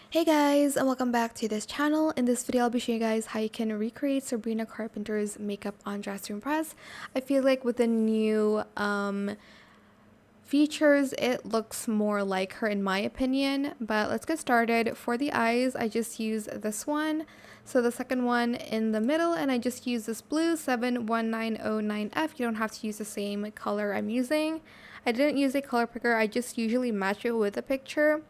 Hey guys, and welcome back to this channel. In this video, I'll be showing you guys how you can recreate Sabrina Carpenter's makeup on Dress to Impress. I feel like with the new features, it looks more like her in my opinion. But let's get started. For the eyes, I just use this one. So the second one in the middle, and I just use this blue 71909F. You don't have to use the same color I'm using. I didn't use a color picker. I just usually match it with a picture.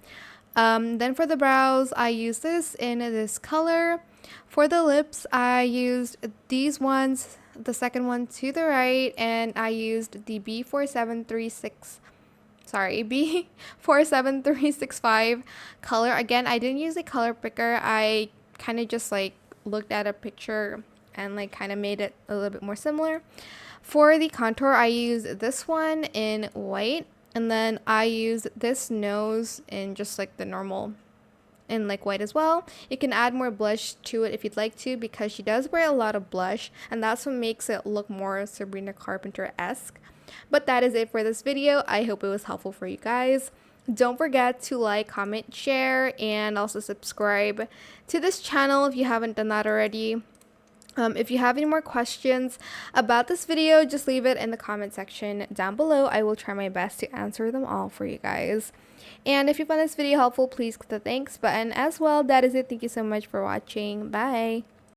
Then for the brows, I use this in this color. For the lips, I used these ones, the second one to the right, and I used the B47365 color. Again, I didn't use a color picker. I kind of just like looked at a picture and like kind of made it a little bit more similar. For the contour, I used this one in white. And then I use this nose in just like the normal in like white as well. You can add more blush to it if you'd like to, because she does wear a lot of blush, and that's what makes it look more Sabrina Carpenter-esque. But that is it for this video. I hope it was helpful for you guys. Don't forget to like, comment, share, and also subscribe to this channel if you haven't done that already. If you have any more questions about this video, just leave it in the comment section down below. I will try my best to answer them all for you guys. And if you found this video helpful, please click the thanks button as well. That is it. Thank you so much for watching. Bye.